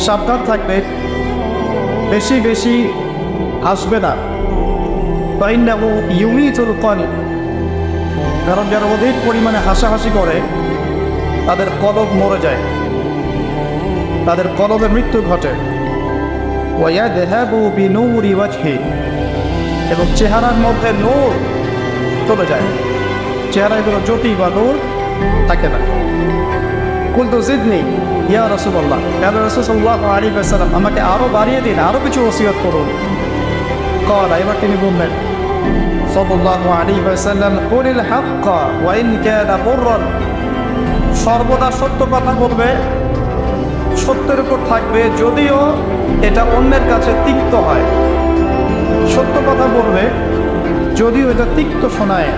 সাবধান থাকবে, বেশি বেশি হাসবে না। ফাইন্নাহু ইউমিতুল কলব, কারণ যারা অধিক পরিমাণে হাসাহাসি করে তাদের কলব মরে যায়, তাদের কলবে মৃত্যু ঘটে। ওয়ায়াযহাবু বিনূরি ওয়াজহি, এবং চেহারার মধ্যে নূর চলে যায়, চেহারায় কোনো জ্যোতি বা নূর থাকে না। কুলতু জিদনি ইয়া রাসূলুল্লাহ, ইয়া রাসূল সাল্লাল্লাহু আলাইহি ওয়াসাল্লাম, আমাকে আরো বাড়িয়ে দিন, আরো কিছু ওসিয়ত করুন। ক্বালা, এবার তিনি বললেন সাল্লাল্লাহু আলাইহি ওয়াসাল্লাম, কুলিল হাক্কা ওয়া ইন কানা মুররান, সর্বদা সত্য কথা বলবে, সত্যের উপর থাকবে যদিও এটা অন্যের কাছে তিক্ত হয়। সত্য কথা বলবে যদিও এটা তিক্ত শোনায়।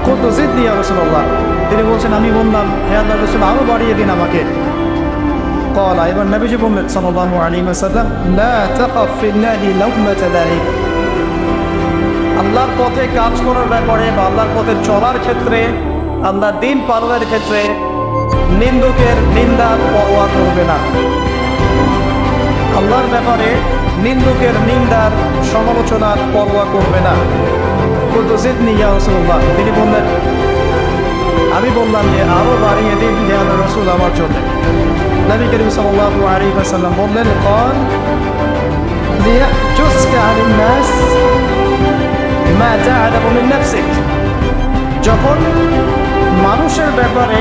কুলতু জিদনি ইয়া রাসূলুল্লাহ, তিনি বলছেন আমি বললাম হে আল্লাহর রাসূল আরো বাড়িয়ে দিন আমাকে। ক্বালা, এবার নবীজি বললেন সাল্লাল্লাহু আলাইহি ওয়াসাল্লাম, লা তাকাফ ফিল্লাহি লাউমাতা লাইক, আল্লাহর পথে কাজ করার ব্যাপারে বা আল্লাহর পথে চলার ক্ষেত্রে, আল্লাহর দিন পালনের ক্ষেত্রে নিন্দুকের নিন্দার পরোয়া করবে না। আল্লাহর ব্যাপারে নিন্দুকের নিন্দার সমালোচনার পরোয়া করবে না। কুলতু জিদনি ইয়া রাসূলুল্লাহ, তিনি বললেন আমি বললাম যে আরো বাড়িয়ে দিন হে আল্লাহর রাসূল আমার জন্য। নবী করিম সাল্লাল্লাহু আলাইহি ওয়াসাল্লাম বললেন, قال ليحجزك عن الناس ما تعلم من نفسك, যখন মানুষের ব্যাপারে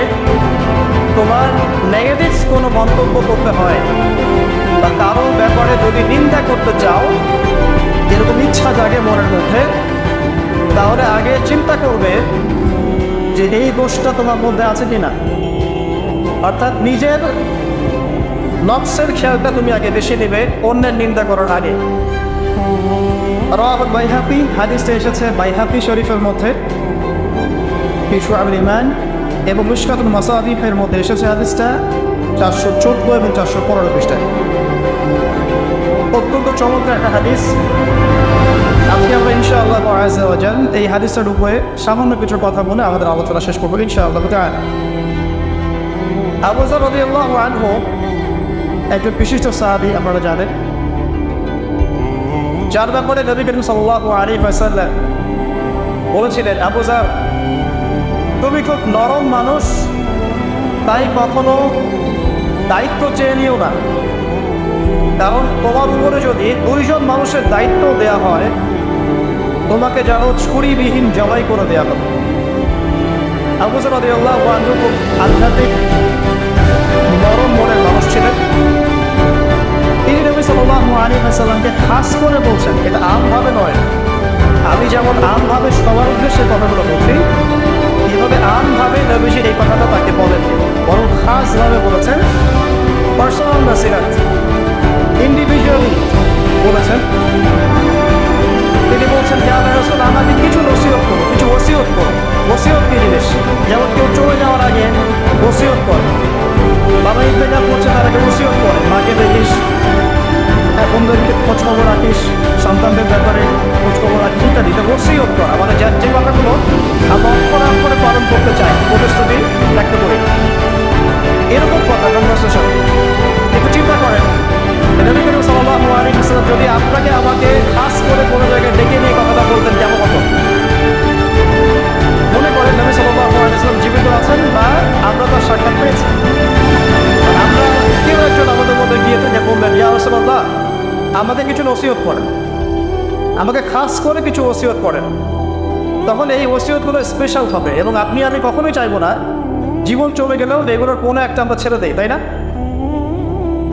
তোমার নেগেটিভ কোনো মন্তব্য করতে হয় বা কারো ব্যাপারে যদি নিন্দা করতে চাও, এরকম ইচ্ছা জাগে মনের মধ্যে, তাহলে আগে চিন্তা করবে যে এই দোষটা তোমার মধ্যে আছে কিনা। অর্থাৎ নিজের নফসের খেয়ালটা তুমি আগে বেশি নেবে অন্যের নিন্দা করার আগে। রাওয়াহুল বাইহাকি, হাদিসটা এসেছে বাইহাকি শরীফের মধ্যে ফি শুআবুল ঈমান, এবং মিশকাতুল মাসাবিহের মধ্যে এসেছে হাদিসটা 414 এবং 415 পৃষ্ঠায়। অত্যন্ত চমৎকার একটা হাদিস। আজকে আমরা ইনশাআল্লাহ আযজা ওয়া জাল এই হাদিসের উপরে সামান্য কিছু কথা বলে আমাদের আলোচনা শেষ করবো ইনশাআল্লাহ তাআলা। আবু যর রাদিয়াল্লাহু আনহু একজন বিশিষ্ট সাহাবী, আপনারা জানেন, যার ব্যাপারে নবী করিম সাল্লাল্লাহু আলাইহি ওয়াসাল্লাম বলেছিলেন, আবু যর তুমি খুব নরম মানুষ, তাই কখনো দায়িত্ব চেয়ে নিও না, কারণ তোমার উপরে যদি 2 জন মানুষের দায়িত্ব দেয়া হয় তোমাকে যেন ছুরিবিহীন জবাই করে দেওয়া হবে। আবু যর রাদিয়াল্লাহু আনহু খুব আধ্যাত্মিক নরম মনের মানুষ ছিলেন। তিনি নবী সাল্লাল্লাহু আলাইহি ওয়াসাল্লামকে খাস করে বলছেন, এটা আমভাবে নয়, আমি যেমন আমভাবে সবার উদ্দেশ্যে কথাগুলো বলছি, এভাবে আমভাবে নবীজির এই কথাটা তাকে বলেন, বরং খাসভাবে বলেছেন, পার্সোনাল নাসিহাত, ইন্ডিভিজুয়ালি বলেছেন। তিনি বলছেন যে আল্লাহর রাসূল আমাকে কিছু নসিহত করো, কিছু ওসিয়ত করো। ওসিয়ত কি জিনিস? যেমন কেউ চলে যাওয়ার আগে ওসিয়ত করে, বাবা ইন্তেকাল করছে তার আগে ওসিয়ত করে, মাকে দেখিস, বন্ধুদেরকে খোঁজখবর রাখিস, সন্তানদের ব্যাপারে খোঁজখবর রাখিস ইত্যাদি। ওসিয়ত করা মানে যার যে কথাগুলো আমরা অক্ষরাম করে পালন করতে চাই, প্রতিশ্রুতি ব্যক্ত করি, এরকম কথা কংগ্রেসের সাথে একটু চিন্তা করেন। নবী করিম সাল্লাল্লাহু আলাইহি ওয়াসাল্লাম যদি আপনাকে আমাকে খাস করে কোনো জায়গায় ডেকে নিয়ে কথাটা বলতেন কেমন হতো? মনে করেন নবী সাল্লাল্লাহু আলাইহি ওয়াসাল্লাম জীবিত আছেন বা আমরা তার সাক্ষাৎ পেয়েছি, আমরা কেউ একজন আমাদের মধ্যে গিয়ে থেকে বললেন, ইয়া রাসূলুল্লাহ আমাদের কিছু নসিহত করেন, আমাকে খাস করে কিছু ওসিয়ত করেন, তখন এই ওসিয়তগুলো স্পেশাল হবে এবং আপনি আমি কখনোই চাইবো না জীবন চলে গেলেও এগুলোর কোনো একটা আমরা ছেড়ে দেই, তাই না?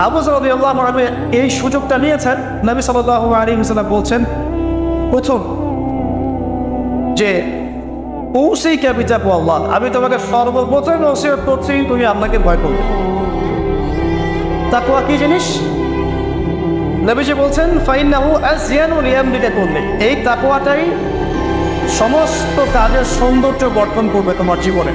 আবু যর রাদিয়াল্লাহু আনহু এই সুযোগটা নিয়েছেন। নবী সাল্লাল্লাহু আলাইহি ওয়াসাল্লাম বলছেন, প্রথম যে উসিকা বিতাকওয়াল্লাহ, আমি তোমাকে সর্বপ্রথম ওসিয়ত করছি তুমি আল্লাহকে ভয় করবে। তাকওয়া কি জিনিস? নবীজি বলছেন, ফাইন্নাহু আসয়ানু লিয়ামলিকা কুল্লি, এই তাকওয়াটাই সমস্ত কাজের সৌন্দর্য গঠন করবে তোমার জীবনে।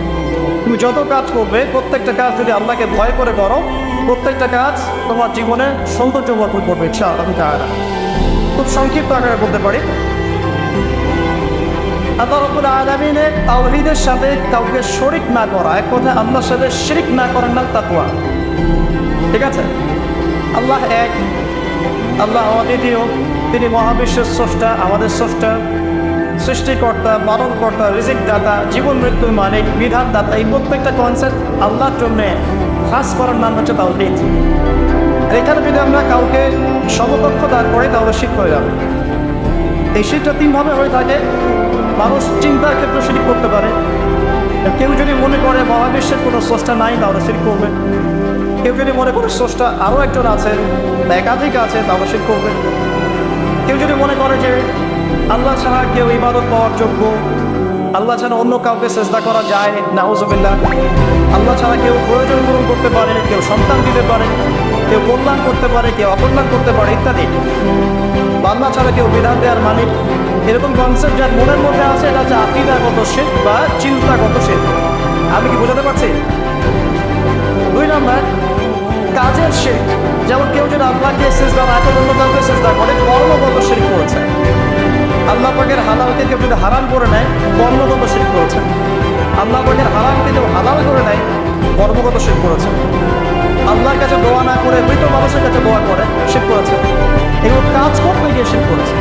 তুমি যত কাজ করবে প্রত্যেকটা কাজ যদি আল্লাহকে ভয় করে করো, প্রত্যেকটা কাজ তোমার জীবনে সৌন্দর্য গঠন করবে ইনশাআল্লাহ তাআলা। খুব সংক্ষিপ্ত আকারে বলতে পারি, আল্লাহ রাব্বুল আলামিনের তাওহীদের সাথে কাউকে শরীক না করা, এক কথায় আল্লাহর সাথে শিরক না করার নাম তাকওয়া। ঠিক আছে? আল্লাহ এক, আল্লাহ অদ্বিতীয়, তিনি মহাবিশ্বের স্রষ্টা, আমাদের স্রষ্টা, সৃষ্টিকর্তা, পালনকর্তা, রিজিক দাতা, জীবন মৃত্যুর মালিক, বিধান দাতা। এই প্রত্যেকটা কনসেপ্ট আল্লাহর জন্য খাস করার নাম হচ্ছে তাওহীদ। এখানে যদি আমরা কাউকে সমকক্ষ দাঁড় করি তাহলে শিরক হয়ে যাবে। এই শিরকটা তিনভাবে হয়ে থাকে। মানুষ চিন্তার ক্ষেত্রে শিরক করতে পারে। কেউ যদি মনে করে মহাবিশ্বের কোনো স্রষ্টা নাই তাহলে শিরক করবে। কেউ যদি মনে করে স্রষ্টা আরও একজন আছে বা একাধিক আছে তাহলে শিরক করবে। কেউ যদি মনে করে যে আল্লাহ ছাড়া কেউ ইবাদত পাওয়ার যোগ্য, আল্লাহ ছাড়া অন্য কাউকে চেষ্টা করা যায়, নাউজুবিল্লাহ, আল্লাহ ছাড়া কেউ প্রয়োজন পূরণ করতে পারে, কেউ সন্তান দিতে পারে, কেউ কল্যাণ করতে পারে, কেউ অকল্যাণ করতে পারে ইত্যাদি, আল্লাহ ছাড়া কেউ বিধান দেওয়ার মালিক, এরকম কনসেপ্ট যার মনের মধ্যে আছে এটা হচ্ছে আকীদাগত শিরক বা চিন্তাগত শিরক। আমি কি বোঝাতে পারছি? 2 নম্বর কাজের শিরক। যেমন কেউ যদি আল্লাহকে সিজদা না করে অন্য কাউকে সিজদা করে, কর্মগত শিরক করেছে। আল্লাহ পাকের হালালকে কেউ যদি হারাম করে নেয়, কর্মগত শিরক করেছে। আল্লাহ পাকের হারামকে কেউ হালাল করে নেয়, কর্মগত শিরক করেছে। আল্লাহর কাছে দোয়া না করে মৃত মানুষের কাছে দোয়া করে শিরক করেছে। এগুলো কাজ করতে গিয়ে শিরক করেছে।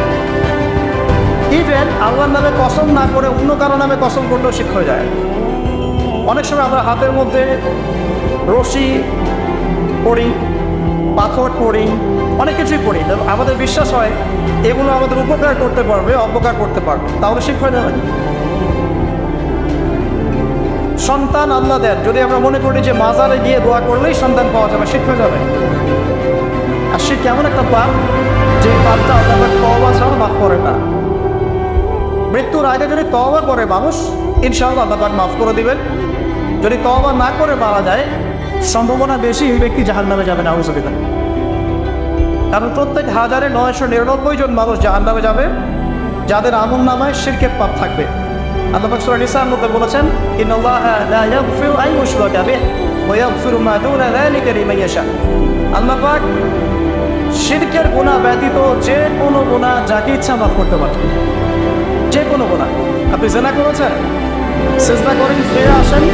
ইভেন আল্লাহর নামে কসম না করে অন্য কারো নামে কসম করলেও শিরক হয়ে যায়। অনেক সময় আমরা হাতের মধ্যে রশি পড়ি, পাথর পড়ি, অনেক কিছুই পড়ি, আমাদের বিশ্বাস হয় এগুলো আমাদের উপকার করতে পারবে, অপকার করতে পারবে, তাহলে শিরক হয়ে যাবে। সন্তান আল্লাহ দেন, যদি আমরা মনে করি যে মাজারে গিয়ে দোয়া করলেই সন্তান পাওয়া যাবে, শিরক হয়ে যাবে। আর শিরক কেমন একটা পাপ, যে পাপটা আল্লাহ তওবা ছাড়া মাফ করে না। মৃত্যুর আগে যদি তওবা করে মানুষ, ইনশাআল্লাহ আল্লাহ পাক মাফ করে দিবেন। যদি তওবা না করে মারা যায়, সম্ভাবনা বেশি এই ব্যক্তি জাহান্নামে যাবে, নাউজুবিল্লাহ। কারণ প্রত্যেক 1999 জন মানুষ জাহান্নামে যাবে যাদের আমলনামায় শিরকের পাপ থাকবে। আল্লাহ পাক সূরা নিসার মধ্যে বলেছেন, ইন্নাল্লাহা লা ইয়াগফিরু আন ইউশরাকা বিহি ওয়া ইয়াগফিরু মা দুনা যালিকা লিমান ইয়াশা। আল্লাহ পাক শিরকের গুনাহ ব্যতীত যে কোনো গুনাহ যাকে ইচ্ছা মাফ করতে পারে, যে কোনো গুনাহ। আপনি জিনা করেছেন, সিজদা করেন, ফিরে আসেন,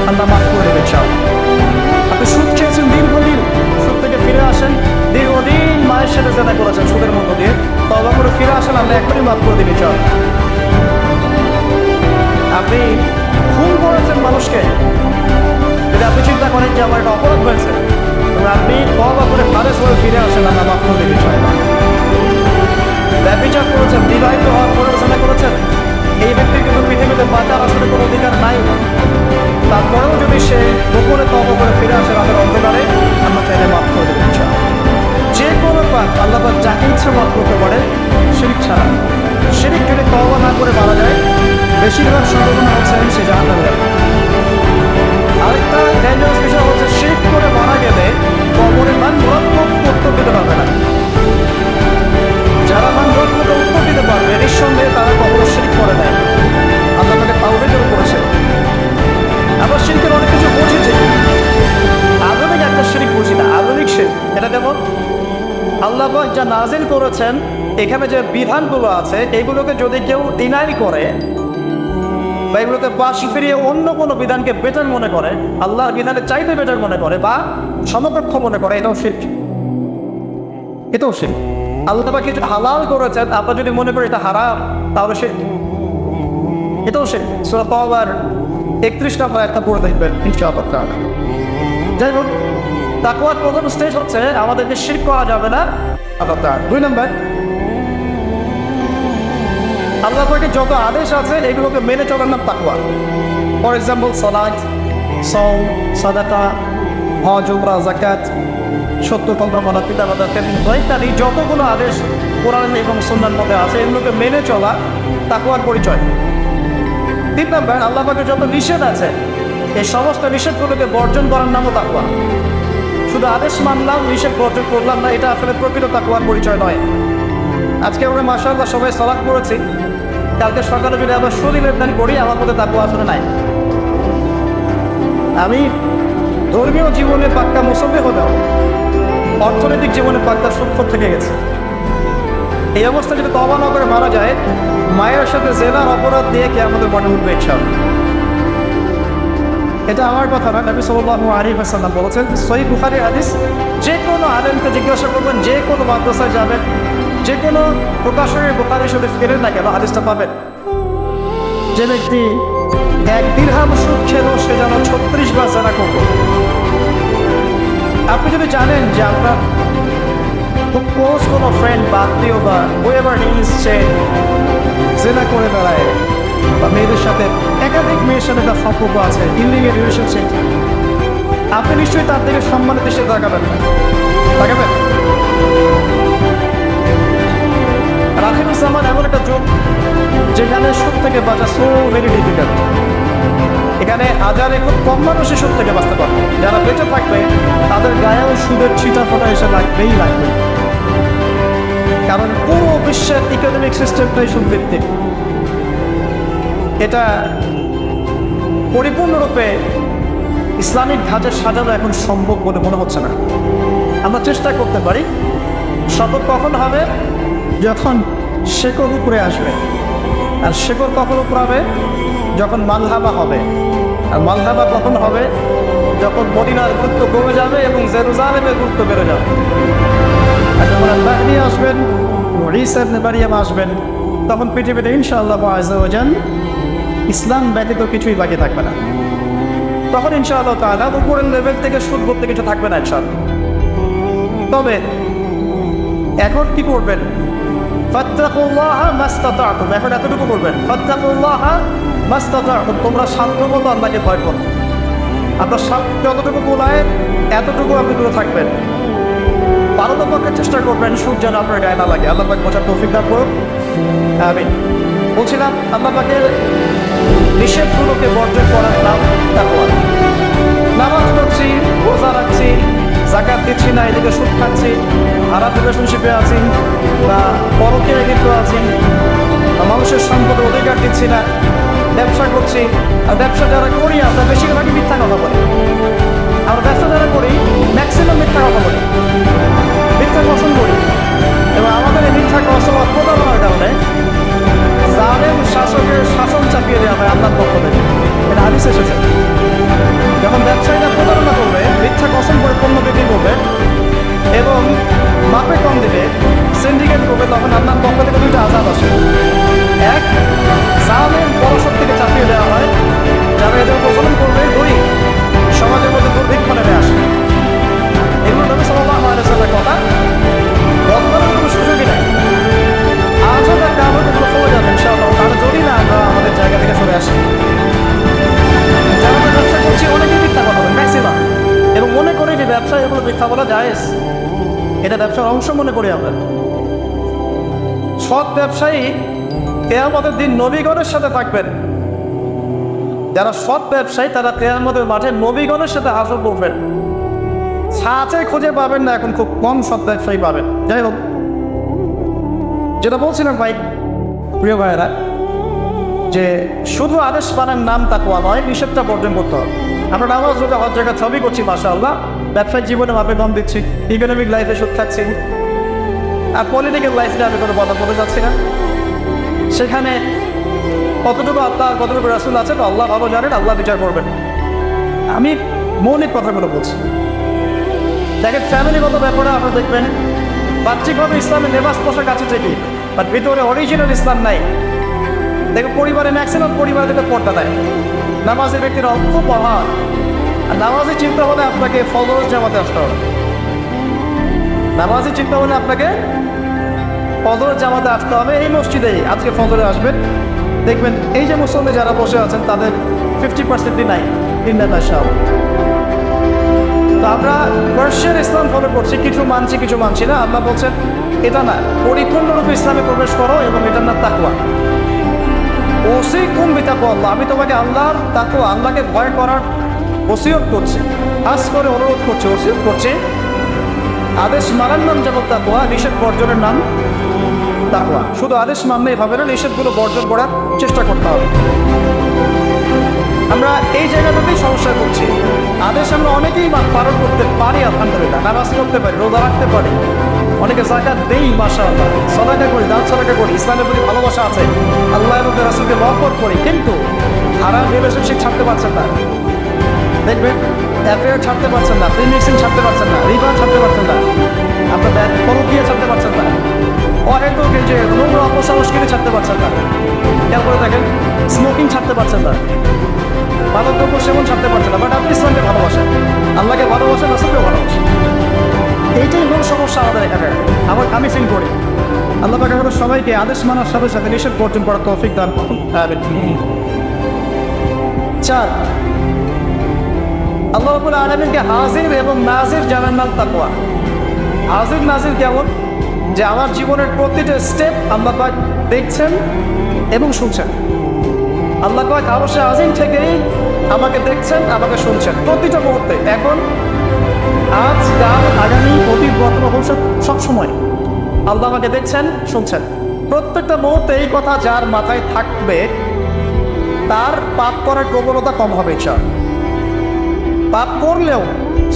আল্লাহ মাফ করে দেবেন ইনশাআল্লাহ। আপনি সুদ খেয়েছেন দীর্ঘদিন, সুদ থেকে ফিরে আসেন, দীর্ঘদিন মায়ের সাথে জিনা করেছেন সুদের মধ্য দিয়ে, তওবা করে ফিরে আসেন, আল্লাহ এখনই মাফ করে দেবেন ইনশাআল্লাহ। আপনি খুন করেছেন মানুষকে, যদি আপনি চিন্তা করেন যে আমার একটা অপরাধ হয়েছে, আপনি তওবা করে খালেস হয়ে ফিরে আসেন, আল্লাহ মাফ করে দেবেন ইনশাআল্লাহ। ব্যভিচার করেছেন, বিবাহিত হওয়ার পরে জিনা করেছেন, এই ব্যক্তির কিন্তু পৃথিবীতে বাঁচার আসলে কোনো অধিকার নাই। তারপরেও যদি সে গোপনে তওবা করে ফিরে আসে রাতের অন্ধকারে, আল্লাহ চাইলে মাফ করে দেবেন ইনশাআল্লাহ। যে কোনো পাপ আল্লাহ পাক যাকে ইচ্ছা মাফ করতে পারে, শিরক ছাড়া। শিরক যদি তওবা না করে মারা যায়, বেশিরভাগ সম্ভাবনা হচ্ছে সে জাহান্নামে যাবে। আরেকটা ডেঞ্জারাস বিষয় হচ্ছে, শিরক করে মারা গেলে কবরের মান মরক্কত উত্তর দিতে পারবে না। যারা মান মরক্কতে উত্তর দিতে পারবে, নিঃসন্দেহে তারা কবরে শিরক করে নেয়। আল্লাহ তাকে তাওহীদের করেছে। আবার শিরকের অনেক কিছু বুঝেছে, আধুনিক একটা শিরক বুঝি না, আধুনিক শিরক। এটা যেমন আল্লাহ পাক যা নাজিল করেছেন, এখানে যে বিধানগুলো আছে এগুলোকে যদি কেউ ডিনাই করে বা এগুলোতে পাশ ফিরিয়ে অন্য কোনো বিধানকে বেটার মনে করে, আল্লাহর বিধানের চাইতে বেটার মনে করে বা সমকক্ষ মনে করে, এটাও শিরক। এটাও শিরক। আল্লাহ পাক কিছু হালাল করেছেন, আপনারা যদি মনে করেন এটা হারাম, তাহলে শিরক, এটাও শিরক। সূরা তাওবার 31 নম্বর আয়াতটা পড়ে দেখবেন ইনশাআল্লাহ। যাই হোক, তাকওয়ার প্রথম স্টেজ হচ্ছে আমাদেরকে শিরক করা যাবে না। 2 নম্বর, আল্লাহ পাকের যত আদেশ আছে এগুলোকে মেনে চলার নাম তাকওয়া। ফর এক্সাম্পল সালাত, সাওম, সাদাকা, হজ, উমরা, যাকাত, সত্য কথা বলা, পিতামাতার খেদমত ইত্যাদি যতগুলো আদেশ কোরআন এবং সুন্নাহর মধ্যে আছে, এগুলোকে মেনে চলা তাকওয়ার পরিচয়। 3 নম্বর, আল্লাহ পাকের যত নিষেধ আছে এই সমস্ত নিষেধগুলোকে বর্জন করার নামও তাকওয়া। শুধু আদেশ মানলাম, নিষেধ বর্জন করলাম না, এটা আসলে প্রকৃত তাকওয়ার পরিচয় নয়। আজকে আমরা মাশাআল্লাহ সবাই সালাত পড়েছি, কালকে সকালে যদি আবার সুদ লেনদেন করি, আমার মধ্যে তাকওয়া আসলে নাই। আমি ধর্মীয় জীবনে পাক্কা মুসল্লি হলেও অর্থনৈতিক জীবনে পাক্কা সুদখোর থেকে গেছে। এই অবস্থা যদি তওবা না করে মারা যায়, মায়ের সাথে জেনার অপরাধ দিয়ে কিয়ামতের মাঠে উঠবে ইনশাআল্লাহ। এটা আমার কথা না, নবী সাল্লাল্লাহু আলাইহি ওয়াসাল্লাম বলেছেন, সহিহ বুখারীর হাদিস। যে কোনো আলেমকে জিজ্ঞাসা করবেন, যে কোনো মাদ্রাসায় যাবেন, যে কোনো প্রকাশনের বুখারী শরীফ ফেরেন না কেন, হাদিসটা পাবেন। যে ব্যক্তি 1 দিরহাম সুদ খেল, সে যেন 36 বার জানা করল। আপনি যদি জানেন যে আপনার খুব ক্লোজ কোনো ফ্রেন্ড বা আত্মীয় বা whoever he is সে জেনা করে বেড়ায়, বা মেয়েদের সাথে একাধিক মেয়ের সাথে তার সম্পর্ক আছে, ইলিগেল রিলেশনশিপ, আপনি নিশ্চয়ই তার দিকে সম্মানের দৃষ্টিতে তাকাবেন না, তাকাবেন? আর আখিরুল জামান এমন একটা যুগ যেখানে সুদ থেকে বাঁচা সো ভেরি ডিফিকাল্ট। এখানে হাজারে খুব কম মানুষই সুদ থেকে বাঁচতে পারবে। যারা বেঁচে থাকবে তাদের গায়েও সুদের ছিটা ফোটা এসে লাগবেই লাগবে, কারণ পুরো বিশ্বের ইকোনমিক সিস্টেমটাই সুদভিত্তিক। এটা পরিপূর্ণরূপে ইসলামিক ধাঁচে সাজানো এখন সম্ভব বলে মনে হচ্ছে না। আমরা চেষ্টা করতে পারি। সফল কখন হবে? যখন শেকড় উপরে আসবে। আর শেকড় কখন উপরে হবে? যখন মালহাবা হবে। আর মালহাবা কখন হবে? যখন মদিনার গুরুত্ব কমে যাবে এবং জেরুজালেমের গুরুত্ব বেড়ে যাবে। আর যখন আল্লাহ নিয়ে আসবেন, ঈসা ইবনে মারইয়াম আসবেন, তখন পৃথিবীতে ইনশাআল্লাহ আযজা ওয়া জাল ইসলাম ব্যতীত কিছুই বাকি থাকবে না। তখন ইনশাআল্লাহ তাআলা উপরের লেভেল থেকে সুদ বলতে কিছু থাকবে না ইনশাআল্লাহ। তবে এখন কি করবেন? ফাত্তাকুল্লাহা মাসতাতা'তুম। এখন এতটুকু করবেন, ফাত্তাকুল্লাহা মাসতাতা'তুম। তোমরা সাধ্যমতো আল্লাহকে ভয় করো। আপনার সাধ্য যতটুকু বলায় এতটুকু আপনি দূরে থাকবেন। পারতপক্ষে চেষ্টা করবেন সুদ যেন আপনার গায়ে না লাগে। আল্লাহ পাক বোঝার তৌফিক দান করুন, আমিন। বলছিলাম, আল্লাহ পাকের নিষেধগুলোকে বর্জন করার নাম তাকওয়া। নামাজ পড়ছি, রোজা রাখছি, যাকাত দিচ্ছি না, এদিকে সুদ খাচ্ছি, হারাম রিলেশনশিপে আছি, বা পরকীয়ায় লিপ্ত আছি, বা মানুষের সম্পদের অধিকার দিচ্ছি না, ব্যবসা করছি। আর ব্যবসা যারা করি আমরা বেশিরভাগই মিথ্যা কথা বলি। আমরা ব্যবসা যারা করি ম্যাক্সিমাম মিথ্যা কথা বলি, মিথ্যা কসম করি। এবং আমাদের এই মিথ্যা কসম প্রতারণার কারণে জালেম শাসকের শাসন চাপিয়ে দেওয়া হয় আল্লাহর পক্ষ থেকে। এটা হাদিসে এসেছে। যখন ব্যবসায়ীরা প্রতারণা করবে, মিথ্যা কসম করে পণ্য বিক্রি করবে এবং মাপে কম দিবে, সিন্ডিকেট করবে, তখন আল্লাহর পক্ষ থেকে দুইটা আযাব আসে। এক, জালেম পরশর থেকে চাপিয়ে দেওয়া হয়, যারা এদের প্রচলন করবে। দুই, সমাজের মধ্যে দুর্ভিক্ষ নেমে আসে। এগুলো নবী সাল্লাল্লাহু আলাইহি ওয়াসাল্লামের কথা, বদলানোর কোনো সুযোগই নেই। আজও তার কারণে এগুলো কমে যাবে ইনশাআল্লাহ, তাহলে যদি না আমরা আমাদের জায়গা থেকে সরে আসি। যারা আমরা ব্যবসা করছি অনেকেই মিথ্যা কথা বলে ম্যাক্সিমাম, এবং মনে করি যে ব্যবসায় এগুলো মিথ্যা বলা জায়েজ, এটা ব্যবসার অংশ মনে করি আমরা। সৎ ব্যবসায়ী কিয়ামতের দিন নবীগণের সাথে থাকবেন। যারা সৎ ব্যবসায়ী তারা কিয়ামতের মাঠে নবীগণের সাথে হাসর করবেন। ছাঁচে খুঁজে পাবেন না, এখন খুব কম সৎ ব্যবসায়ী পাবেন। যাই হোক, যেটা বলছিলাম ভাই, প্রিয় ভাইয়েরা, যে শুধু আদেশ মানার নাম তাকওয়া নয়, নিষেধটা বর্জন করতে হবে। আমরা নামাজ রোজা হজ জাকাত সবই করছি মাশাআল্লাহ, ব্যবসায়িক জীবনে মাপে কম দিচ্ছি, ইকোনমিক লাইফে সুদ খাচ্ছি, আর পলিটিক্যাল লাইফে আমি কোনো কথা বলতে চাচ্ছি না। সেখানে কতটুকু আল্লাহ কতটুকু রাসূল আছে তো আল্লাহ ভালো জানেন, আল্লাহ বিচার করবেন। আমি মৌলিক কথাগুলো বলছি। দেখেন, ফ্যামিলিগত ব্যাপারে আপনারা দেখবেন বাহ্যিকভাবে ইসলামের লেবাস পোশাক আছে ঠিকই, বাট ভিতরে অরিজিনাল ইসলাম নাই। দেখুন, পরিবারে ম্যাক্সিমাম পরিবারে যেটা পর্দা দেয়, নামাজের ব্যক্তির অল্প পড়া। আর নামাজের চিন্তা হলে আপনাকে ফজর জামাতে আসতে হবে। নামাজের চিন্তা হলে আপনাকে ফজর জামাতে আসতে হবে। এই মসজিদেই আজকে ফজরে আসবেন, দেখবেন এই যে মুসল্লি যারা বসে আছেন তাদের 50% নাই ইন্নাল্লাহ। তো আমরা পার্সিয়ান ইসলাম ফলো করছি, কিছু মানছি কিছু মানছি না। আল্লাহ বলছেন এটা না, পরিপূর্ণরূপে ইসলামে প্রবেশ করো এবং এটার নাম তাকওয়া। ওসিকুম বিতাকওয়া আল্লাহ, আমি তোমাকে আল্লাহর তাকওয়া, আল্লাহকে ভয় করার ওসিয়ত করছি, খাস করে অনুরোধ করছি, ওসিয়ত করছি। আদেশ মানার নাম যেমন তাকওয়া, নিষেধ বর্জনের নাম তাকওয়া। শুধু আদেশ মানলেই হবে না, নিষেধগুলো বর্জন করার চেষ্টা করতে হবে। আমরা এই জায়গাটাতেই সমস্যা করছি। আদেশ আমরা অনেকেই পালন করতে পারি, আলহামদুলিল্লাহ, নামাজ পড়তে পারি, রোজা রাখতে পারি, অনেকে যাকাত দেই, মাশাআল্লাহ, সাদাকা করি, দান সাদাকা করি, ইসলামের প্রতি ভালোবাসা আছে, আল্লাহ এবং রাসূলকে মহব্বত করি, কিন্তু হারাম রিলেশনশিপ ছাড়তে পারছেন না। দেখবেন অ্যাফেয়ার ছাড়তে পারছেন না, প্রিমিক্সিং ছাড়তে পারছেন না, রিভার ছাড়তে পারছেন না, আপনার ব্যাগ পরকীয়া ছাড়তে পারছেন না, অহেতুক যে নোংরা অপসংস্কৃতি ছাড়তে পারছেন না। খেয়াল করে দেখেন, স্মোকিং ছাড়তে পারছেন না, মাদকদ্রব্য সেবন ছাড়তে পারছেন না, বাট আপনি ইসলামকে ভালোবাসেন, আল্লাহকে ভালোবাসেন, রাসূলকেও ভালোবাসেন। এইটাই মূল সমস্যা আমাদের এখানে। আমি ফিল করি আল্লাহ পাক আমাদের সবাইকে আদেশ মানার সাথে সাথে নিষেধ বর্জন করার তৌফিক দান করুন। আমিন। 4, আল্লাহ রাব্বুল আলামিনকে হাজির এবং নাজির জানার নাম তাকওয়া। হাজির নাজির কেমন? যে আমার জীবনের প্রতিটা স্টেপ আল্লাহ পাক দেখছেন এবং শুনছেন। আল্লাহ পাক আরশে আজিম থেকেই আমাকে দেখছেন, আমাকে শুনছেন প্রতিটা মুহূর্তে। এখন, আজ, কাল, আগামী, অতীত, বর্তমান, ভবিষ্যৎ সবসময় আল্লাহ আমাকে দেখছেন, শুনছেন প্রত্যেকটা মুহূর্তে। এই কথা যার মাথায় থাকবে তার পাপ করার প্রবণতা কম হবে ইনশাআল্লাহ। পাপ করলেও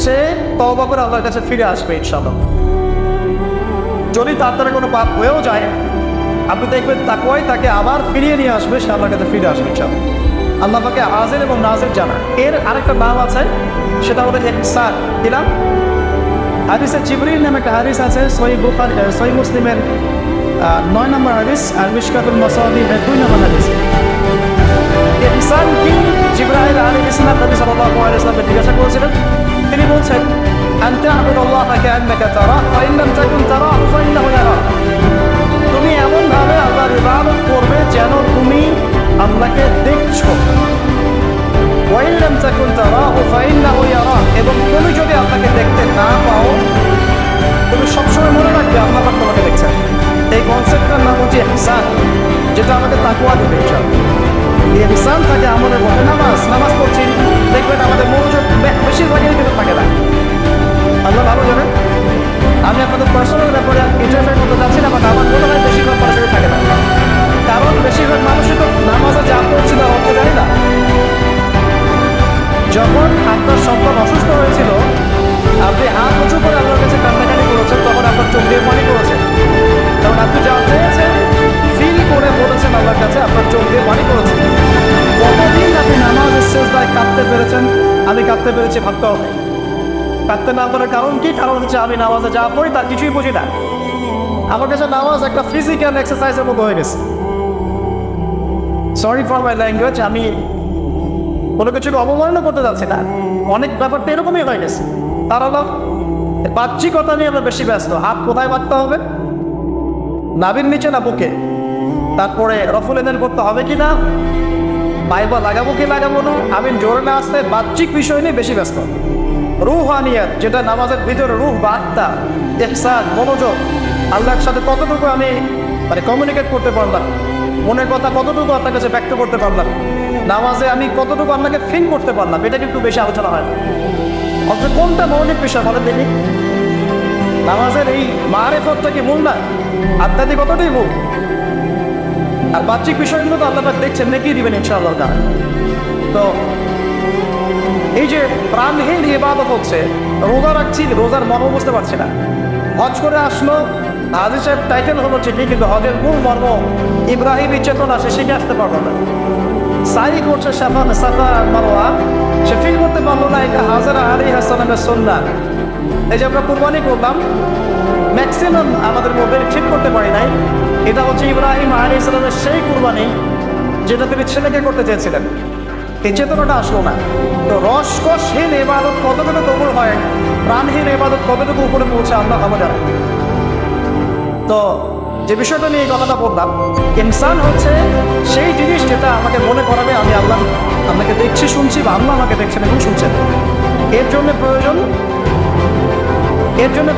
সে তওবা করে আল্লাহর কাছে ফিরে আসবে ইনশাআল্লাহ। যদি তার দ্বারা কোনো পাপ হয়েও যায়, আপনি দেখবেন তাকওয়াই তাকে আবার ফিরিয়ে নিয়ে আসবে, সে আল্লাহর কাছে ফিরে আসবে ইনশাআল্লাহ। আল্লাহ পাকে হাজির এবং নাজির জানা। এর আরেকটা নাম আছে, সেটা হলো ইহসান। কি নাম? হাদিসে জিবরিল নামে একটা হাদিস আছে, সহিহ মুসলিমের 9 নম্বর হাদিস, আর মিশকাতুল মাসাবিহের 2 নম্বর হাদিস। ইহসান কি? জিবরাইল আলাইহিস সালাম নবী সাল্লাল্লাহু আলাইহি ওয়াসাল্লামকে জিজ্ঞাসা করেছিলেন। তিনি বলছেন, আনতা আবুদুল্লাহা কাআন্নাকা তারা ওয়া ইন লাম তাকুন তারাহু ফাইন্নাহু ইয়ারাক। তুমি এমনভাবে আল্লাহর ইবাদত করবে যেন তুমি আল্লাহকে দেখছো। ওয়া ইন লাম তাকুন তারাহু ফাইন্নাহু ইয়ারাক। এবং তুমি যদি আল্লাহকে দেখতে না পাও, তুমি সবসময় মনে রাখবে আল্লাহ পাক তোমাকে দেখছেন। এই কনসেপ্টটার নাম হচ্ছে ইহসান, যেটা আমাদের তাকওয়া দিবে ইনশাআল্লাহ। এই ইহসান থাকে আমাদের মধ্যে। নামাজ পড়ছি, দেখবেন আমাদের মনোযোগ বেশিরভাগই কিন্তু থাকে না। আল্লাহ ভালো জানেন, আমি আপনাদের পার্সোনাল ব্যাপারে ইন্টারফেয়ার করতে যাচ্ছি না, বাট আমার মনে হয় বেশিরভাগ মানুষের থাকে না। কারণ বেশিরভাগ মানুষই তো নামাজে যা পড়ছি তার অর্থ জানি না। যখন আপনার সন্তান অসুস্থ হয়েছিল, আপনি হাত উঁচু করে আল্লাহর কাছে কান্নাকাটি করেছেন, তখন আপনার চোখ দিয়ে পানি করেছেন। কারণ আপনি যা চেয়েছেন ফিল করে বলেছেন আল্লাহর কাছে, আপনার চোখ দিয়ে পানি করেছেন। কতদিন আপনি নামাজের সিজদায় কাঁদতে পেরেছেন? আমি কাঁদতে পেরেছি, ভাবতে হবে। কাঁদতে না করার কারণ কি? কারণ হচ্ছে আমি নামাজে যা পড়ি তার কিছুই বুঝি না। আমার কাছে নামাজ একটা ফিজিক্যাল এক্সারসাইজের মতো হয়ে গেছে। সরি ফর মাই ল্যাঙ্গুয়েজ, আমি কোনো কিছুকে অবমাননা করতে যাচ্ছি না, অনেক ব্যাপারটা এরকমই হয়ে গেছে। তার হলো বাহ্যিকতা নিয়ে আমরা বেশি ব্যস্ত। হাত কোথায় বাঁধতে হবে? নাভির নিচে না বুকে? তারপরে রফুল এদেন করতে হবে কি না, বাইবা লাগাবো কি লাগাবো না, আমি জোরে না আসতে বাহ্যিক বিষয় নিয়ে বেশি ব্যস্ত। রুহানিয়াত, যেটা নামাজের ভিতরে রুহ বা আত্মা, ইহসান, মনোযোগ, আল্লাহর সাথে কতটুকু আমি কমিউনিকেট করতে পারলাম, মনের কথা কতটুকু আপনার কাছে ব্যক্ত করতে পারলাম, নামাজে আমি কতটুকু আপনাকে ফিল করতে পারলাম, এটা কিন্তু বেশি আলোচনা হয়। অথচ কোনটা মৌলিক বিষয় বলেন দেখি? নামাজের এই মারিফতটা কি মূল না? আধ্যাত্মিকতাটাই মূল। আর বাহ্যিক বিষয়গুলো তো আল্লাহ পাক দেখছেন, নেকি দিবেন ইনশাআল্লাহ। তো এই যে প্রাণহীন ইবাদত হচ্ছে, রোজা রাখছি, রোজার মর্ম বুঝতে পারছি না। হজ করে আসলো, হাজি সাহেব টাইটেল হলো ঠিকই, কিন্তু হজের মূল মর্ম ইব্রাহিমী চেতনা সে শিখে আসতে পারলো না। সাই করছে সাফা মারওয়া, সে ফিল করতে পারলো না এটা হাজরা আলাইহিস সালামের সুন্নাহ। এই যে আমরা কুরবানি করলাম, ম্যাক্সিমাম আমাদের মধ্যে ঠিক করতে পারি নাই এটা হচ্ছে ইব্রাহিম আলাইহিস সালামের সেই কুরবানি যেটা তিনি ছেলেকে করতে চেয়েছিলেন। এই চেতনাটা আসলো না। তো রসকসহীন ইবাদত কতটুকু কবুল হয়, প্রাণহীন ইবাদত কতটুকু উপরে পৌঁছে আল্লাহ ভালো জানেন। তো যে বিষয়টা নিয়ে এই কথাটা বললাম, ইনসান হচ্ছে সেই জিনিস যেটা আমাকে মনে করাবে আমি আল্লাহ আমাকে দেখছি, শুনছি, বা আল্লাহ আমাকে দেখছেন এবং শুনছেন। এর জন্য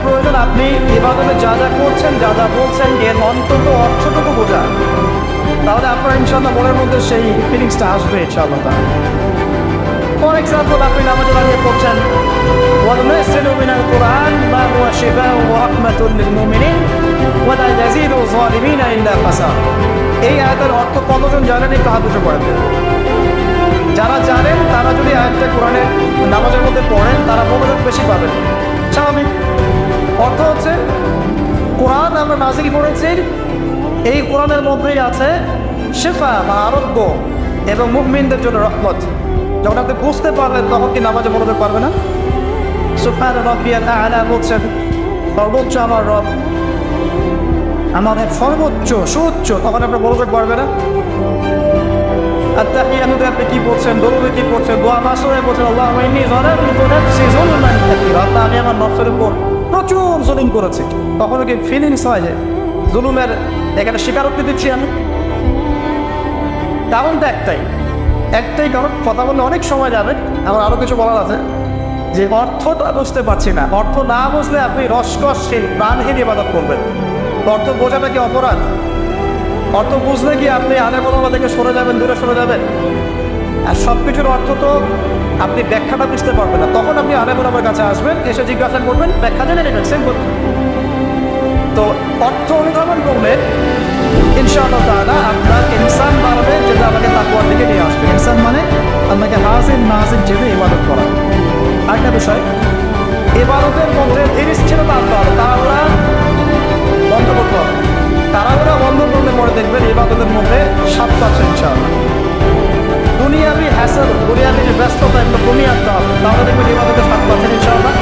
প্রয়োজন আপনি ইবাদতে যা যা করছেন, যা যা বলছেন, এর অন্তত অর্থটুকু বোঝা। তাহলে আপনার ইনশাআল্লাহ মনের মধ্যে সেই ফিলিংসটা আসবে ইনশাআল্লাহ। ফর এক্সাম্পল, আপনি নামাজে দাঁড়িয়ে পড়ছেন, ওয়ানুনাজ্জিলু মিনাল কুরআন মা হুয়া শিফাউন ওয়া রাহমাতুল লিল মুমিনিন ওয়া লা ইয়াজিদু যালিমিনা ইল্লা খাসারা। এই আয়াতের অর্থ কতজন জানেন? একটু হাত উঁচু করে দেন। যারা জানেন তারা যদি আয়াতটা কোরআনে নামাজের মধ্যে পড়েন, তারা মনোযোগ বেশি পাবেন। স্বাভাবিক। অর্থ হচ্ছে কোরআন আমরা নাজিল করেছি, এই কোরআনের মধ্যেই আছে শিফা বা আরোগ্য এবং মুমিনদের জন্য রহমত। যখন আপনি বুঝতে পারবেন তখন কি নামাজে মনোযোগ পারবে না? সুবহান রাব্বিয়াল আ'লা বলছেন, সর্বোচ্চ আমার রব, আমাদের সর্বোচ্চ সুউচ্চ, তখন আপনার মনোযোগ পারবে না? আত্তাহিয়াতুতে আপনি কি বলছেন, দরুদে কি পড়ছেন, দোয়া মাসুরে বলছেন, আল্লাহুম্মা ইন্নী যালামতু নাফসি যুলমান কাসীরা, আল্লাহ আমি আমার নফসের উপর প্রচুর জুলুম করেছি। তখন কি ফিলিংস হয় যে জুলুমের এখানে স্বীকারোক্তি দিচ্ছি আমি? কারণটা একটাই কারণ, কথা বললে অনেক সময় যাবে, আমার আরও কিছু বলার আছে, যে অর্থটা বুঝতে পারছি না। অর্থ না বুঝলে আপনি রসকসহীন প্রাণহীন ইবাদত করবেন। অর্থ বোঝাটা কি অপরাধ? অর্থ বুঝলে কি আপনি আলে বলা থেকে সরে যাবেন, দূরে সরে যাবেন? আর সব কিছুর অর্থ তো আপনি ব্যাখ্যাটা বুঝতে পারবেন না। তখন আপনি আলে বলার কাছে আসবেন, এসে জিজ্ঞাসা করবেন, ব্যাখ্যা জেনে নেবেন, সিম্পল। তো অর্থ অনুধাবন করলে ইনশাআল্লাহ তাআলা আপনার ইনসান বাড়বে, যেটা আমাকে তাকওয়ার দিকে নিয়ে আসবে। ইনসান মানে আপনাকে হাজির নাজির জেনে ইবাদত করা। আরেকটা বিষয়, ইবাদতের মধ্যে ধীরস্থিরতা আনতে হবে, তাড়াহুড়া বন্ধ করতে হবে। তাড়াহুড়া বন্ধ করলে পরে দেখবেন ইবাদতের মধ্যে স্বাদ পাচ্ছে ইনশাআল্লাহ। দুনিয়াবি হ্যাসেল, দুনিয়াবি যে ব্যস্ততা একটু কমিয়ে আনতে হবে, তাহলে দেখবেন ইবাদতের স্বাদ পাচ্ছেন ইনশাআল্লাহ।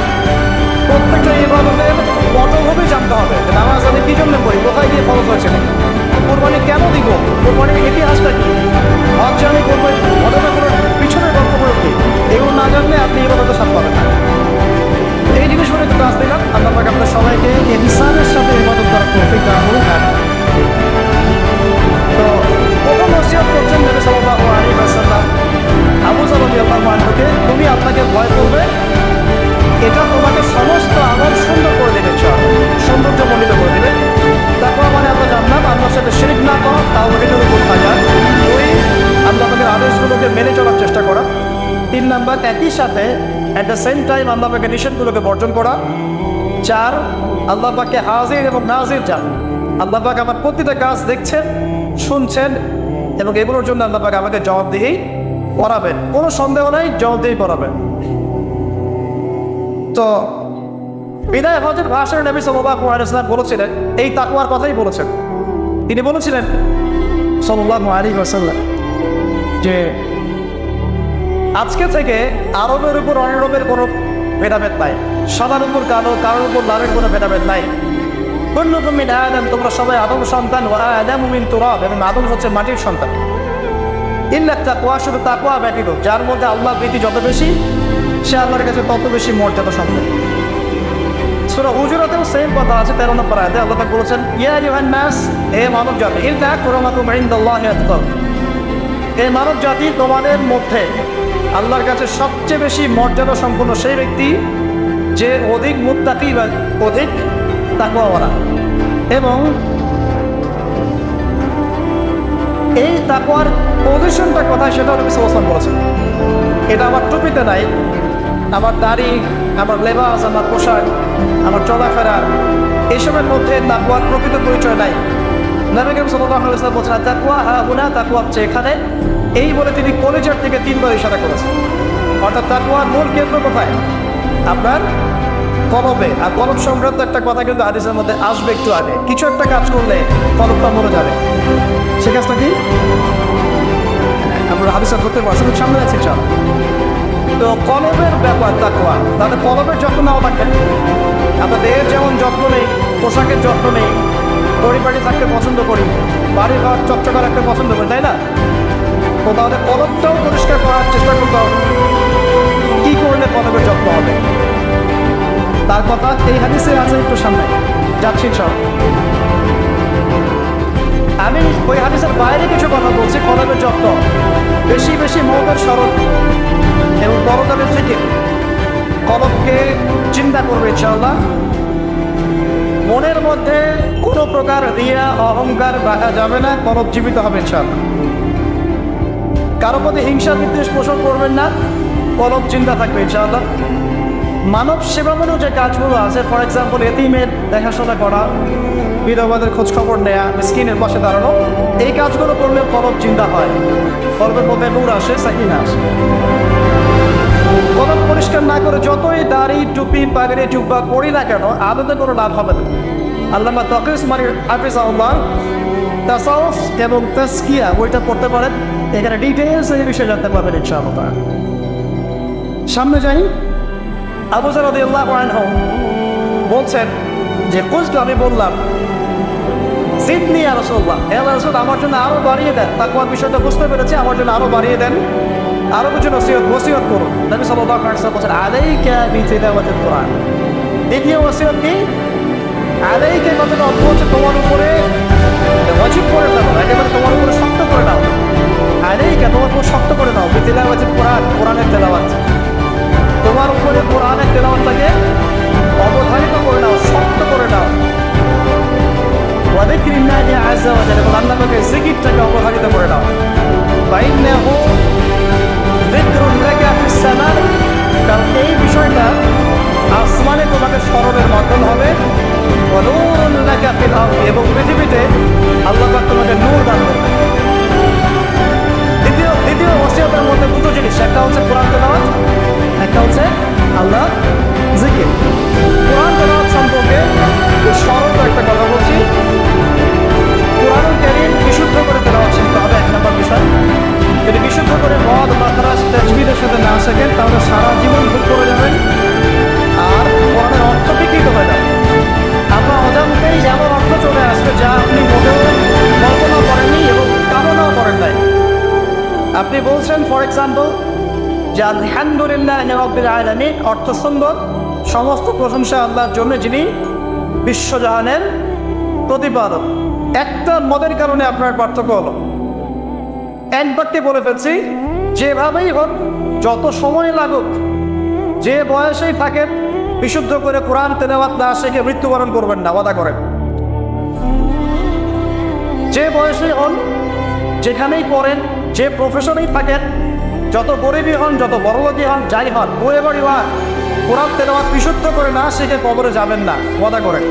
প্রত্যেকটা ইবাদতের পটভূমি জানতে হবে, নামাজ আমি কি জন্য পড়ি, কোথায় গিয়ে ফরজ হয়েছে, কোরবানি কেন দিব, কোরবানির ইতিহাসটা কি, হজ আমি করবো ঘটনা কোনো পিছনের গল্পগুলো কি, এগুলো না জানলে আপনি ইবাদতের স্বাদ পাবেন না। এই জিনিসগুলো একটু কাজ দিলাম। আল্লাহ পাক আপনার সবাইকে ইনসানের সাথে ইবাদত করার তৌফিক দান করুন। তো প্রথম নসিহত করছেন নবী সাল্লাল্লাহু আলাইহি ওয়াসাল্লাম আবু যর রাদিয়াল্লাহু আনহুকে, তুমি আপনাকে ভয় করবে, এটা তোমাকে সমস্ত আমল সুন্দর করে দেবে, সৌন্দর্যমণ্ডিত করে দেবে। তারপর মানে আমরা জানলাম আল্লাহর সাথে শিরক না করা, তাওহীদের উপর থাকা, ওই আল্লাহ পাকের আদেশগুলোকে মেনে চলার চেষ্টা করা। 3 নাম্বার, একই সাথে অ্যাট দ্য সেম টাইম আল্লাহ পাকের নিষেধগুলোকে বর্জন করা। 4, আল্লাহ পাককে হাজির এবং নাজির জানা। আল্লাহ পাক আমার প্রতিটা কাজ দেখছেন, শুনছেন, এবং এগুলোর জন্য আল্লাহ পাক আমাকে জবাবদিহি করাবেন, কোনো সন্দেহ নাই, জবাবদিহি করাবেন। তো বিদায় হজের ভাষণে নবী সাল্লাল্লাহু আলাইহি ওয়াসাল্লাম বলেছিলেন, এই তাকওয়ার কথাই বলেছেন। তিনি বলেছিলেন সাল্লাল্লাহু আলাইহি ওয়াসাল্লাম যে আজকে থেকে আরবের উপর অনারবের কোনো ভেদাভেদ নাই, সাদার উপর কালো, কারোর উপর লালের কোনো ভেদাভেদ নাই। কুল্লুকুম মিন আদম, তোমরা সবাই আদম সন্তান, ওয়া আদামু মিন তুরাব, এবং আদম হচ্ছে মাটির সন্তান। ইল্লা তাকওয়া, শুধু তাকওয়া ব্যতীত, যার মধ্যে আল্লাহ ভীতি যত বেশি, সে আল্লাহর কাছে তত বেশি মর্যাদা সম্পন্ন। সূরা হুজুরাতেও সেম কথা আছে, 13 নম্বর আয়াতে আল্লাহ পাক বলেছেন, ইয়া আইয়ুহান নাস, হে মানব জাতি, ইন্না আক্রামাকুম ইনদাল্লাহি আতকাকুম, হে মানব জাতি, তোমাদের মধ্যে আল্লাহর কাছে সবচেয়ে বেশি মর্যাদা সম্পন্ন সেই ব্যক্তি যে অধিক মুত্তাকি বা অধিক তাকওয়াওয়ালা। এবং এই তাকওয়ার পজিশনটা কোথায় সেটা নবী সাল্লাল্লাহু আলাইহি ওয়াসাল্লাম বলেছেন। এটা আমার টুপিতে নাই, আমার দাড়ি, আমার লেবাস, আমার পোশাক, আমার চলাফেরা, এইসবের মধ্যে তাকওয়ার প্রকৃত পরিচয় নাই। নবী করিম সাল্লাল্লাহু আলাইহি ওয়াসাল্লাম বলেছেন, তাকওয়া হাহুনা, তাকওয়া হচ্ছে এখানে, এই বলে তিনি কলিজার থেকে 3 বার ইশারা করেছেন। অর্থাৎ তাকওয়ার মূল কেন্দ্র কোথায়? আপনার কলবে। আর কলব সংক্রান্ত একটা কথা কিন্তু হাদিসের মধ্যে আসবে একটু আগে, কিছু একটা কাজ করলে কলবটা মরে যাবে, সে কাজটা কি আমরা হাদিসে ধরতে পারছি, সামনে আছে চল। তো কলবের ব্যাপার তাকওয়া, তাহলে কলবের যত্ন নাও থাকেন। আমরা দেহের যেমন যত্ন নেই, পোশাকের যত্ন নেই, পরিবারে থাকতে পছন্দ করি, বাড়ি ঘর চকচকা রাখতে পছন্দ করি, তাই না? তো তাহলে কলবটাও পরিষ্কার করার চেষ্টা করতে হবে। কি করলে কলবের যত্ন হবে তার কথা এই হাদিসে আছে, একটু সামনে যাচ্ছি সব। আমি ওই হাদিসের বাইরে কিছু কথা বলছি। কলবের যত্ন, বেশি বেশি মওদের স্মরণ এবং পরকালের ফিকির, কলবকে চিন্তা করবে ইনশাআল্লাহ। মনের মধ্যে কোনো প্রকার রিয়া অহংকার রাখা যাবে না, কলব জীবিত হবে ইনশাআল্লাহ। কারো প্রতি হিংসা বিদ্বেষ পোষণ করবেন না, কলব চিন্তা থাকবে ইনশাআল্লাহ। মানব সেবামূলক যে কাজগুলো আছে, ফর এক্সাম্পল এতিমের দেখাশোনা করা, বিধবাদের খোঁজ খবর নেওয়া, মিসকিনের পাশে দাঁড়ানো, এই কাজগুলো করলে কলব চিন্তা হয়, কলবের মধ্যে নূর আসে, সাকিনা আসে। কলব পরিষ্কার না করে যতই দাড়ি টুপি পাগড়ি জুব্বা পরি না কেন, আদতে কোনো লাভ হবে না। আল্লামা তাকিস মানির হাফিজাহুল্লাহ তাসাউফ এবং তাসকিয়া বইটা পড়তে পারেন, এখানে ডিটেইলস এই বিষয়ে জানতে পারবেন ইনশাআল্লাহ। সামনে যাই। আবু যর রাদিয়াল্লাহু আনহু বলছেন যে কুলতু, আমি বললাম, জিদনি ইয়া রাসূলুল্লাহ, হে আল্লাহর রাসূল, আমার জন্য আরো বাড়িয়ে দেন। তাকওয়ার বিষয়টা বুঝতে পেরেছি, আমার জন্য আরো বাড়িয়ে দেন, আরো কিছু ওসিয়ত করুন। নবী সাল্লাল্লাহু আলাইহি ওয়াসাল্লাম বলেন, আলাইকা বিতিলাওয়াতিল কুরআন। দ্বিতীয় ওসিয়ত কি? আলাইকা কথার অর্থ হচ্ছে তোমার উপরে ওয়াজিব করে দাও, একেবারে তোমার উপরে শক্ত করে দাও। আলাইকা তোমার উপর শক্ত করে দাও, বিতিলাওয়াতিল কুরআন, কোরআনের তেলাওয়াত। তোমার উপরে কোরআনের তেলাওয়াতটাকে অবধারিত করে নাও, শক্ত করে নাও। ওয়াযিকরিল্লাহি আযজা ওয়া জাল্লা, আল্লাহ পাকের জিকিরটাকে অবধারিত করে নাও। ফাইন্নাহু যিকরুন লাকা ফিস সামা, কারণ এই বিষয়টা আসমানে তোমাকে স্মরণের মাধ্যম হবে। ওয়া নূরুন লাকা ফিল আরদি, এবং পৃথিবীতে আল্লাহ পাক তোমাকে নূর দান করবে। দ্বিতীয় ওসিয়তের মধ্যে দুটো জিনিস, একটা হচ্ছে কোরআন তেলাওয়াত, একটা হচ্ছে আল্লাহ জিকির। কোরআন তেলাওয়াত সম্পর্কে সরল একটা কথা বলছি। কোরআনুল কারীম বিশুদ্ধ করে তেলাওয়াত শিখতে হবে, এক নম্বর বিষয়। যদি বিশুদ্ধ করে মদ মাখরাজ তাজবিদের সাথে না শেখেন, তাহলে সারা জীবন ভুল করে যাবেন আর কোরআনের অর্থ বিকৃত হয়ে যাবে। আপনার অজান্তেই এমন অর্থ চলে আসবে যা আপনি মোটেও কল্পনা করেননি এবং কামনাও করেন নাই। আপনি বলছেন ফর এক্সাম্পল যে আলহামদুলিল্লাহি রাব্বিল আলামিন, অর্থ সুন্দর, সমস্ত প্রশংসা আল্লাহর জন্য যিনি বিশ্বজাহানের প্রতিপাদক। একটা মদের কারণে আপনার পার্থক্য হলো। একবারটি বলে ফেলছি, যেভাবেই হোক, যত সময় লাগুক, যে বয়সেই থাকেন, বিশুদ্ধ করে কোরআন তেলাওয়াত না শিখে মৃত্যুবরণ করবেন না, ওয়াদা করেন। যে বয়সেই হন, যেখানেই পড়েন, যে প্রফেশনেই থাকেন, যত গরিবই হন, যত বড়লোকই হন, যাই হন, ওয়েভার ইউ আর, কোরআন তেলাওয়াত বিশুদ্ধ করে না শিখে কবরে যাবেন না, ওয়াদা করেন।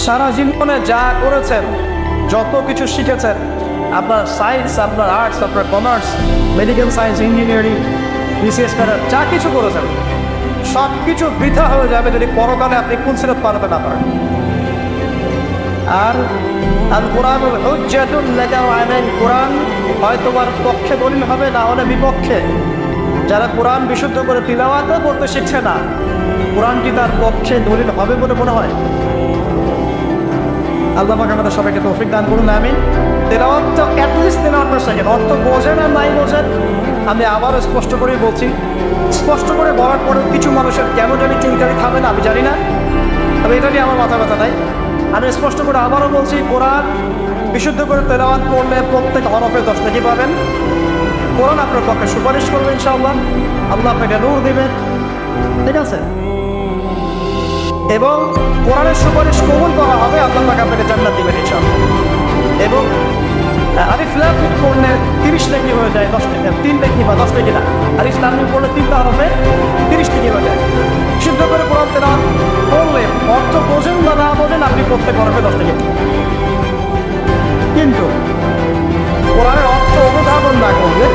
সারা জীবনে যা করেছেন, যত কিছু শিখেছেন, আপনার সায়েন্স, আপনার আর্টস, আপনার commerce, medical science, engineering, BCS cadre, যা কিছু করেছেন, সব কিছু বৃথা হয়ে যাবে যদি পরকালে আপনি কুলসিরাত পারাতে না পারেন। আর আল কোরআনুল হুজ্জাতুন লাকা ওয়া আলাইকা, কোরআন হয় তোমার পক্ষে দলিল হবে, না হলে বিপক্ষে। যারা কোরআন বিশুদ্ধ করে তিলাওয়াতও করতে শিখছে না, কোরআনটি তার পক্ষে দলিল হবে বলে মনে হয়? আল্লাহ পাক আমাদের সবাইকে তৌফিক দান করুন, আমিন। তেলাওয়াত তো অ্যাটলিস্ট তেলাওয়াতটা শেখেন, অর্থ বোঝেন আর নাই বোঝেন, আমি আবারও স্পষ্ট করেই বলছি, স্পষ্ট করে বলার পরেও কিছু মানুষের কেন জানি চুলকারি খাবে না, আমি জানি না, তবে এটা নিয়ে আমার মাথা ব্যথা নাই। আমি স্পষ্ট করে আবারও বলছি, কোরআন বিশুদ্ধ করে তেলাওয়াত করলে প্রত্যেক হরফে 10 নেকি পাবেন। কোরআন আপনার পক্ষে সুপারিশ করবে ইনশাআল্লাহ, আল্লাহ আপনাকে নূর দিবেন, ঠিক আছে? এবং কোরআনের সুপারিশ কবুল করা হবে, আল্লাহ পাক আপনাকে জান্নাত দিবেন ইনশাআল্লাহ। এবং আলিফ লাম মিম পড়লে 30 নেকি হয়ে যায়, 10 নেকি, 3 নেকি বা 10 নেকি না, আলিফ লাম মিম পড়লে 3টা হরফে 30 নেকি হয়ে যায়। শুদ্ধ করে কোরআন তেলাওয়াত করলে, অর্থ বোঝেন বা না বোঝেন, আপনি প্রত্যেক হরফে 10 নেকি। কিন্তু কোরআনের অর্থ অনুধাবন না করলে,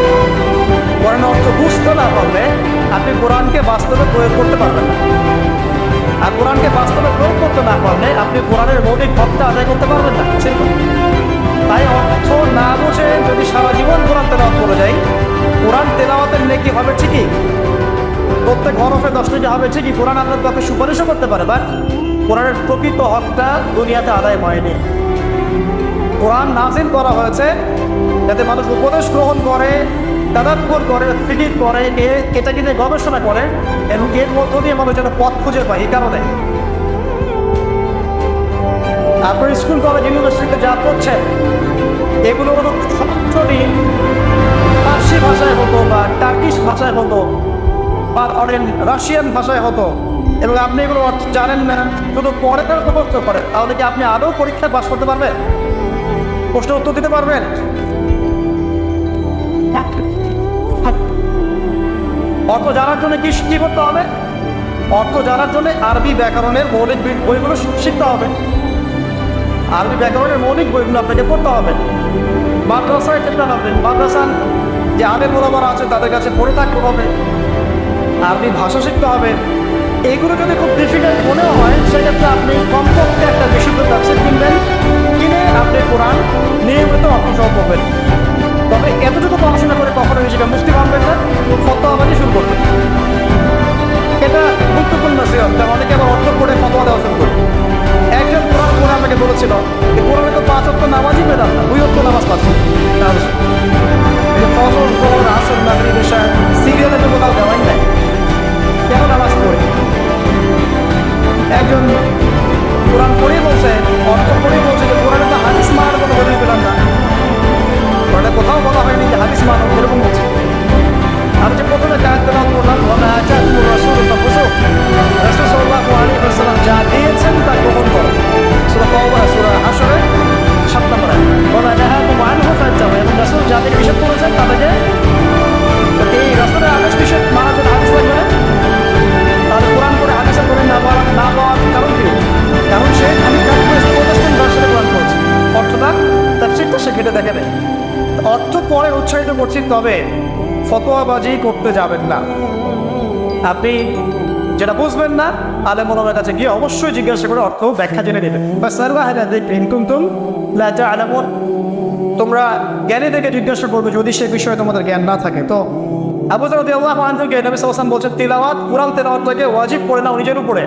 কোরআনের অর্থ বুঝতে না পারলে, আপনি কোরআনকে বাস্তবে প্রয়োগ করতে পারবেন না। আর কোরআনকে বাস্তবে প্রয়োগ করতে না পারলে আপনি কোরআনের মৌলিক হকটা আদায় করতে পারবেন না। তাই অর্থ না বুঝে যদি সারা জীবন কোরআন তেলাওয়াত করে যাই, কোরআন তেলাওয়াতের নেকি হবে ঠিকই, প্রত্যেক হরফে 10 নেকি হবে ঠিকই, কোরআন আপনার পক্ষে সুপারিশও করতে পারে, বাট কোরআনের প্রকৃত হকটা দুনিয়াতে আদায় হয়নি। কোরআন নাযিল করা হয়েছে যাতে মানুষ উপদেশ গ্রহণ করে, তাদাব্বুর করে, ফিকির করে, এটা নিয়ে গবেষণা করে, এবং এর মধ্য দিয়ে মানুষ যেন পথ খুঁজে পায়। এই কারণে আপনার স্কুল, কলেজ, ইউনিভার্সিটিতে যা পড়ছেন, এগুলো হলো সরাসরি ফার্সি ভাষায় হতো বা টার্কিশ ভাষায় হতো বা রাশিয়ান ভাষায় হতো, এবং আপনি এগুলো অর্থ জানেন না, শুধু পরে তারা মুখস্থ করেন। তাহলে কি আপনি আদৌ পরীক্ষায় পাস করতে পারবেন? প্রশ্নের উত্তর দিতে পারবেন? অর্থ জানার জন্য কি করতে হবে? অর্থ জানার জন্য আরবি ব্যাকরণের মৌলিক বইগুলো শিখতে হবে। আরবি ব্যাকরণের মৌলিক বইগুলো আপনাকে পড়তে হবে। মাদ্রাসায় চেষ্টা করবেন, মাদ্রাসার যে আলেম ওলামারা আছে তাদের কাছে পড়ে থাকতে হবে, আরবি ভাষা শিখতে হবে। এইগুলো যদি খুব ডিফিকাল্ট মনেও হয়, সেক্ষেত্রে আপনি কমপক্ষে একটা বিশুদ্ধ তাফসীর কিনবেন, কিনে আপনি কোরআন নিয়মিত অর্থসহ পড়বেন। তবে এতটুকু পড়াশোনা করে কখনো নিজেকে মুসলিম মানবেন না, ফতোয়াবাজি শুরু করবেন। এটা গুরুত্বপূর্ণ সিয়ম, কারণ অনেকে আবার অর্থ করে ফতোয়া দেওয়া শুরু করে। একজন কোরআন পড়ে আমাকে বলেছিল যে কোরআনে তো 5 ওয়াক্ত নামাজই পেলাম না, 2 ওয়াক্ত নামাজ পাচ্ছি। ফজর, যোহর, আসর, মাগরিব, ইশা সিরিয়ালে তো কোথাও দেওয়াই নাই, কেন নামাজ পড়ে? একজন কোরআন পড়েই বলছে, অর্থ পড়েই বলছে যে কোরআনে তো হাদিস মানার কোনো দলিল পেলাম না, কোরআনে কোথাও বলা হয়নি যে হাদিস মানো, এরকম বলছে। আমি যে প্রথমে কায়দ তেলাওয়াত করলাম, ওয়া আতাকুমুর রাসূলু ফাখুযুহু, রাসূল সাল্লাল্লাহু আলাইহি ওয়াসাল্লাম যা দিয়েছেন তা গ্রহণ করো। সূরা তাওবা, সূরা হাশরে 7 নম্বর আয়াত। ওয়া মা নাহাকুম আনহু ফান্তাহু, এবং রাসূল যাদের নিষেধ করেছেন তাদেরকে, এই রাসূলের আদেশ নিষেধ মানার জন্য হাদিস লাগবে না? তাহলে কোরআন করে হাদিসের করে না পাওয়ার কারণ কি? কারণ সে আমি প্রদর্শন ভার্সনে কোরআন পড়ছি, অর্থটা তাফসীরটা সে ঘেটে দেখে নেয়। অর্থ পরে উৎসাহিত করছি, তবে ফতোয়াবাজি করতে যাবেন না। আপনি যেটা বুঝবেন না, আলেম ওলামার কাছে গিয়ে অবশ্যই জিজ্ঞাসা করে অর্থ ব্যাখ্যা জেনে নেবেন। তোমরা জ্ঞানীদেরকে জিজ্ঞাসা করবে যদি সে বিষয়ে তোমাদের জ্ঞান না থাকে। তো আবু যর রাদিয়াল্লাহু আনহু কে নবী সাল্লাল্লাহু আলাইহি ওয়াসাল্লাম বলছেন, তিলাওয়াত, কুরআন তেলাওয়াতটাকে ওয়াজিব করে নাও নিজের উপরে।